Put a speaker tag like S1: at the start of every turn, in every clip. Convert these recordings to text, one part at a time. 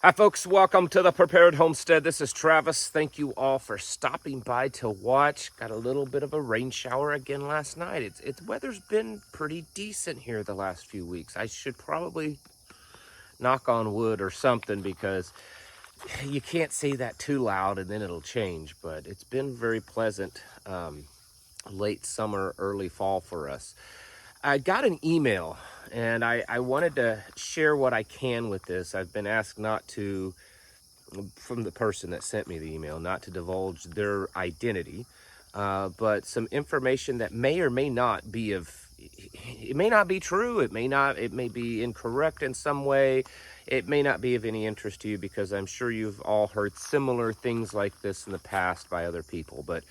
S1: Hi folks, welcome to the Prepared Homestead. This is Travis. Thank you all for stopping by to watch. Got a little bit of a rain shower again last night. It's weather's been pretty decent here the last few weeks. I should probably knock on wood or something because you can't say that too loud and then it'll change. But it's been very pleasant late summer, early fall for us. I got an email and I wanted to share what I can with this. I've been asked not to, from the person that sent me the email, not to divulge their identity, but some information that may or may not be it may not be true. It may be incorrect in some way. It may not be of any interest to you because I'm sure you've all heard similar things like this in the past by other people. But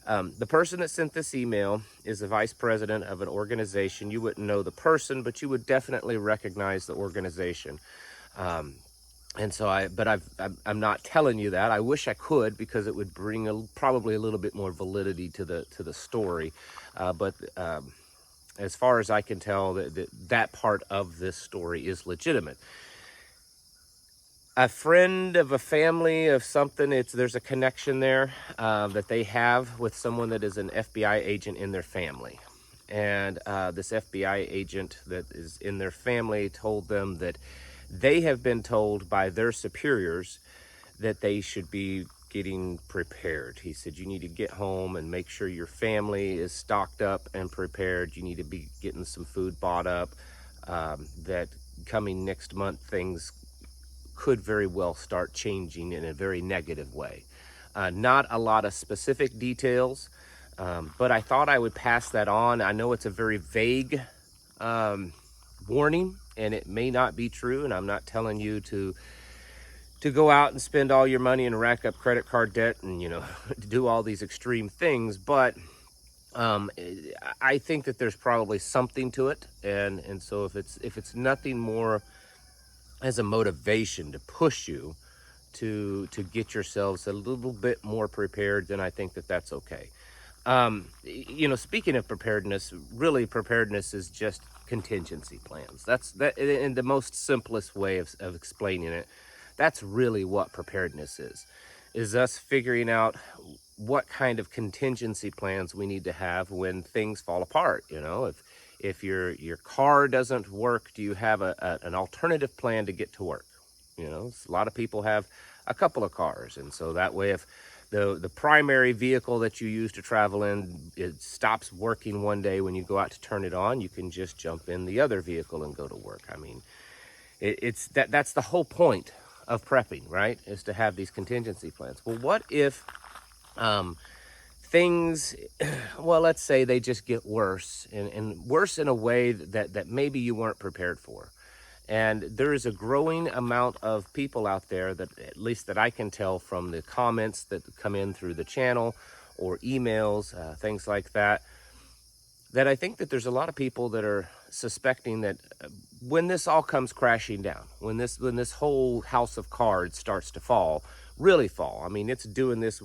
S1: the person that sent this email is the vice president of an organization. You wouldn't know the person, but you would definitely recognize the organization. And so I'm not telling you that. I wish I could because it would bring probably a little bit more validity to the story. But as far as I can tell, that part of this story is legitimate. A friend of a family of something, there's a connection there that they have with someone that is an FBI agent in their family. And this FBI agent that is in their family told them that they have been told by their superiors that they should be getting prepared. He said, you need to get home and make sure your family is stocked up and prepared. You need to be getting some food bought up, that coming next month, things could very well start changing in a very negative way. Not a lot of specific details, but I thought I would pass that on. I know it's a very vague warning, and it may not be true, and I'm not telling you to go out and spend all your money and rack up credit card debt and, do all these extreme things, but I think that there's probably something to it, and so if it's nothing more as a motivation to push you to get yourselves a little bit more prepared, then I think that that's okay. Speaking of preparedness, really preparedness is just contingency plans. That's in the most simplest way of explaining it. That's really what preparedness is us figuring out what kind of contingency plans we need to have when things fall apart. If your car doesn't work, do you have an alternative plan to get to work? A lot of people have a couple of cars, and so that way, if the primary vehicle that you use to travel in, it stops working one day when you go out to turn it on, you can just jump in the other vehicle and go to work. I mean, that's the whole point of prepping, right? Is to have these contingency plans. Well, what if things, well, let's say they just get worse and worse in a way that maybe you weren't prepared for. And there is a growing amount of people out there that, at least that I can tell from the comments that come in through the channel or emails, things like that, that I think that there's a lot of people that are suspecting that when this all comes crashing down, when this whole house of cards starts to really fall. I mean, it's doing this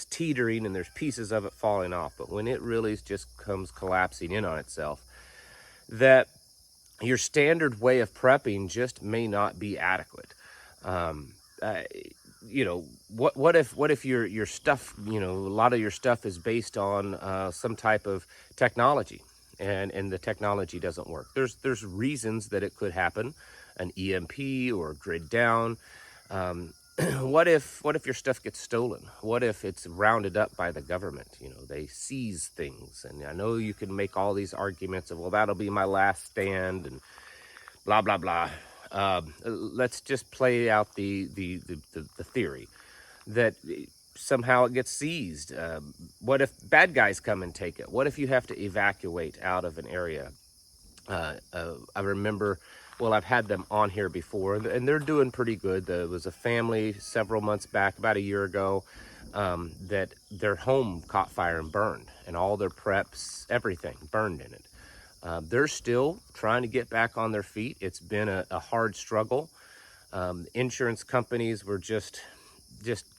S1: teetering and there's pieces of it falling off. But when it really just comes collapsing in on itself, that your standard way of prepping just may not be adequate. What if your stuff, a lot of your stuff is based on some type of technology and the technology doesn't work. There's reasons that it could happen, an EMP or grid down. What if your stuff gets stolen? What if it's rounded up by the government? They seize things. And I know you can make all these arguments of, well, that'll be my last stand and blah, blah, blah. Let's just play out the theory that somehow it gets seized. What if bad guys come and take it? What if you have to evacuate out of an area? I remember, well, I've had them on here before, and they're doing pretty good. There was a family several months back, about a year ago, that their home caught fire and burned, and all their preps, everything burned in it. They're still trying to get back on their feet. It's been a hard struggle. Insurance companies were just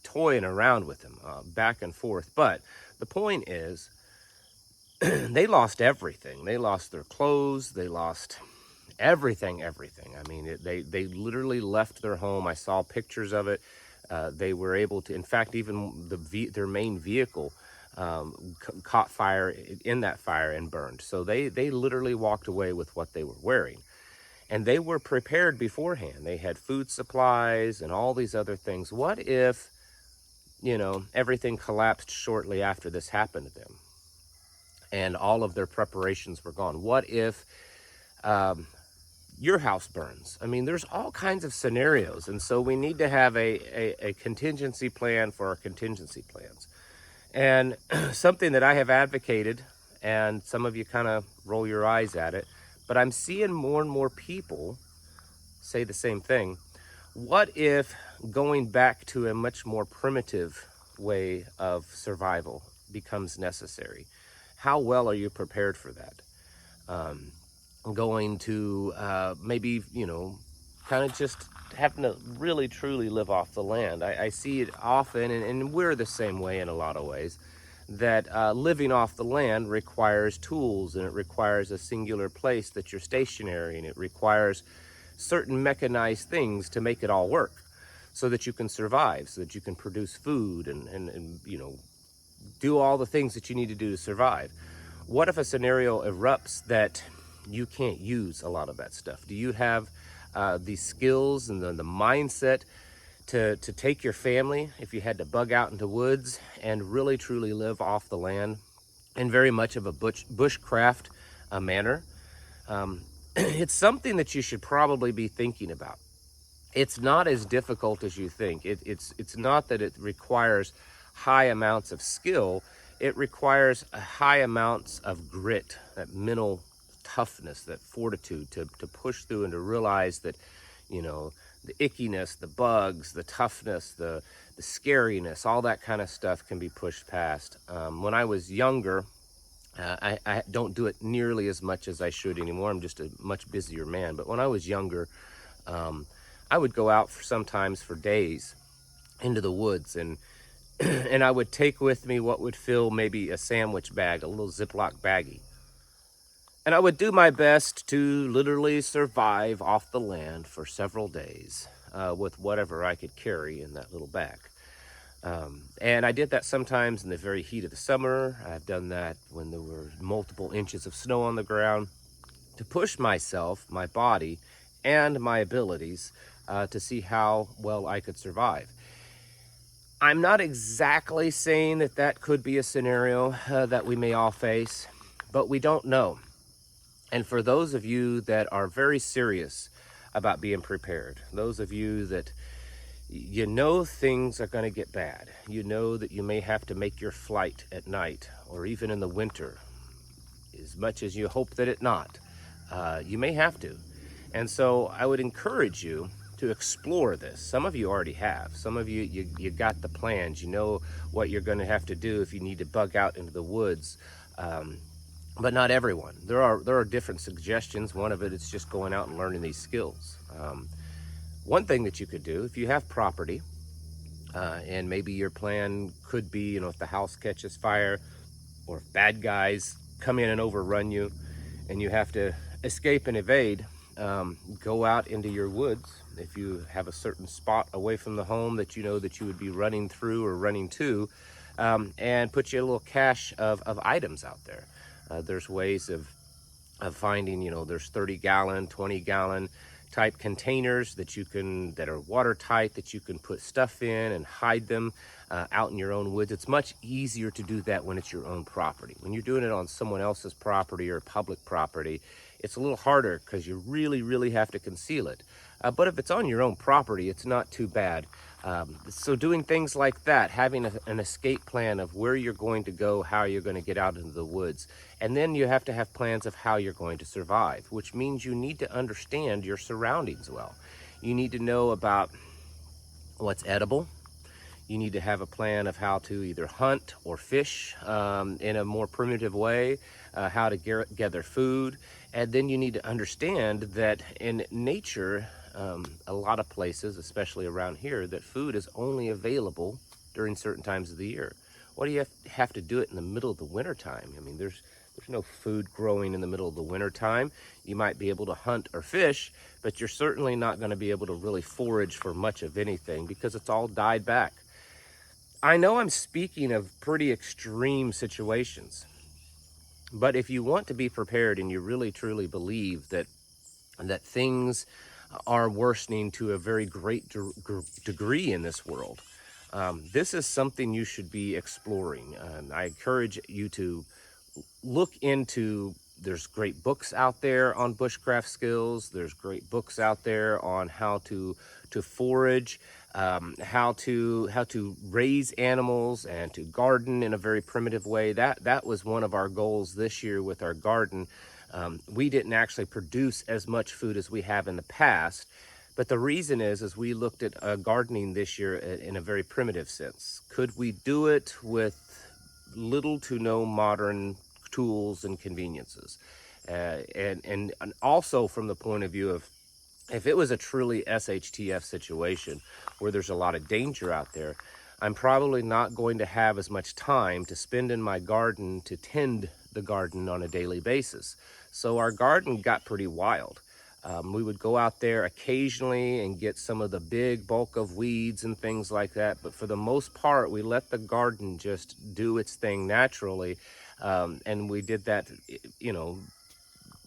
S1: toying around with them, back and forth. But the point is, they lost everything. They lost their clothes. They lost everything. I mean, they literally left their home. I saw pictures of it. They were able to, in fact, even their main vehicle caught fire in that fire and burned. So they literally walked away with what they were wearing. And they were prepared beforehand. They had food supplies and all these other things. What if, everything collapsed shortly after this happened to them and all of their preparations were gone? What if your house burns? I mean, there's all kinds of scenarios. And so we need to have a contingency plan for our contingency plans. And something that I have advocated, and some of you kind of roll your eyes at it, but I'm seeing more and more people say the same thing. What if going back to a much more primitive way of survival becomes necessary? How well are you prepared for that? Going to maybe, kind of just having to really truly live off the land. I see it often, and we're the same way in a lot of ways, that living off the land requires tools, and it requires a singular place that you're stationary, and it requires certain mechanized things to make it all work so that you can survive, so that you can produce food and do all the things that you need to do to survive. What if a scenario erupts that you can't use a lot of that stuff? Do you have the skills and the mindset to take your family, if you had to bug out into woods and really truly live off the land in very much of a bushcraft manner? It's something that you should probably be thinking about. It's not as difficult as you think. It's not that it requires high amounts of skill. It requires high amounts of grit, that mental toughness, that fortitude to push through and to realize that, the ickiness, the bugs, the toughness, the scariness, all that kind of stuff can be pushed past. When I was younger, I don't do it nearly as much as I should anymore. I'm just a much busier man. But when I was younger, I would go out sometimes for days into the woods, and and I would take with me what would fill maybe a sandwich bag, a little Ziploc baggie. And I would do my best to literally survive off the land for several days with whatever I could carry in that little bag. And I did that sometimes in the very heat of the summer. I've done that when there were multiple inches of snow on the ground, to push myself, my body, and my abilities to see how well I could survive. I'm not exactly saying that could be a scenario that we may all face, but we don't know. And for those of you that are very serious about being prepared, those of you that things are going to get bad, that you may have to make your flight at night or even in the winter, as much as you hope that it not, you may have to. And so I would encourage you to explore this. Some of you already have. Some of you got the plans. You know what you're going to have to do if you need to bug out into the woods. But not everyone. There are different suggestions. One of it is just going out and learning these skills. One thing that you could do, if you have property, and maybe your plan could be, if the house catches fire or if bad guys come in and overrun you and you have to escape and evade, go out into your woods. If you have a certain spot away from the home that you know that you would be running through or running to, and put you a little cache of items out there. There's ways of finding, there's 30-gallon, 20-gallon type containers that are watertight, that you can put stuff in and hide them out in your own woods. It's much easier to do that when it's your own property. When you're doing it on someone else's property or public property, it's a little harder because you really, really have to conceal it. But if it's on your own property, it's not too bad. So doing things like that, having an escape plan of where you're going to go, how you're going to get out into the woods. And then you have to have plans of how you're going to survive, which means you need to understand your surroundings well. You need to know about what's edible. You need to have a plan of how to either hunt or fish in a more primitive way, how to gather food. And then you need to understand that in nature, a lot of places, especially around here, that food is only available during certain times of the year. What do you have to do it in the middle of the winter time? I mean, there's There's no food growing in the middle of the winter time. You might be able to hunt or fish, but you're certainly not going to be able to really forage for much of anything because it's all died back. I know I'm speaking of pretty extreme situations, but if you want to be prepared and you really truly believe that things are worsening to a very great degree in this world, this is something you should be exploring. I encourage you to look into, there's great books out there on bushcraft skills. There's great books out there on how to forage, how to raise animals and to garden in a very primitive way. That was one of our goals this year with our garden. We didn't actually produce as much food as we have in the past, but the reason is we looked at gardening this year in a very primitive sense. Could we do it with little to no modern tools and conveniences? And also from the point of view of, if it was a truly SHTF situation where there's a lot of danger out there, I'm probably not going to have as much time to spend in my garden to tend the garden on a daily basis. So our garden got pretty wild. We would go out there occasionally and get some of the big bulk of weeds and things like that. But for the most part, we let the garden just do its thing naturally. And we did that, you know,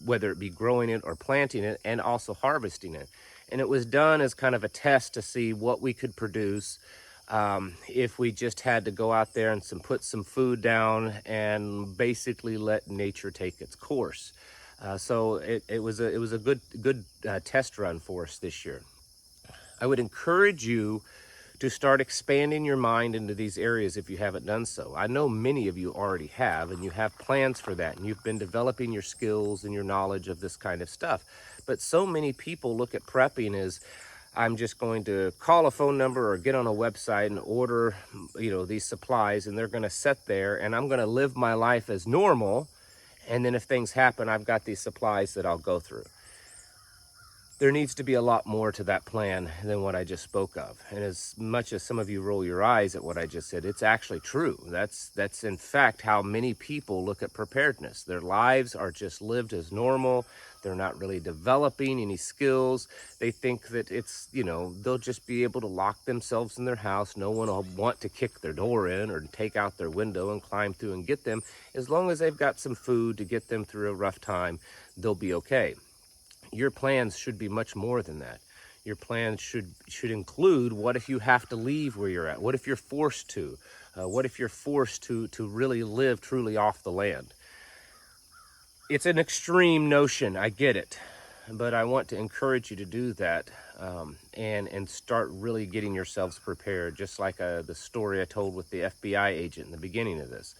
S1: whether it be growing it or planting it and also harvesting it. And it was done as kind of a test to see what we could produce if we just had to go out there and put some food down and basically let nature take its course. So it was a good test run for us this year. I would encourage you to start expanding your mind into these areas if you haven't done so. I know many of you already have, and you have plans for that, and you've been developing your skills and your knowledge of this kind of stuff. But so many people look at prepping as, I'm just going to call a phone number or get on a website and order, you know, these supplies, and they're going to sit there, and I'm going to live my life as normal. And then if things happen, I've got these supplies that I'll go through. There needs to be a lot more to that plan than what I just spoke of. And as much as some of you roll your eyes at what I just said, it's actually true. That's in fact how many people look at preparedness. Their lives are just lived as normal. They're not really developing any skills. They think that it's, you know, they'll just be able to lock themselves in their house. No one will want to kick their door in or take out their window and climb through and get them. As long as they've got some food to get them through a rough time, they'll be okay. Your plans should be much more than that. Your plans should include, what if you have to leave where you're at? What if you're forced to? What if you're forced to really live truly off the land? It's an extreme notion, I get it, but I want to encourage you to do that and start really getting yourselves prepared, just like the story I told with the FBI agent in the beginning of this.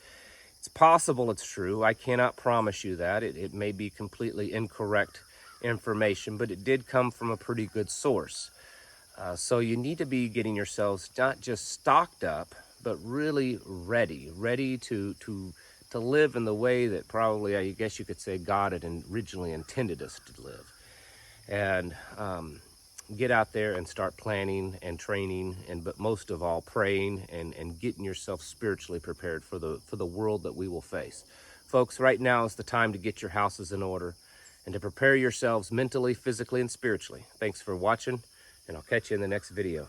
S1: It's possible it's true. I cannot promise you that. It may be completely incorrect information, but it did come from a pretty good source. So you need to be getting yourselves not just stocked up, but really ready to live in the way that probably, I guess you could say, God had originally intended us to live. And get out there and start planning and training, but most of all praying and getting yourself spiritually prepared for the world that we will face. Folks, right now is the time to get your houses in order and to prepare yourselves mentally, physically, and spiritually. Thanks for watching, and I'll catch you in the next video.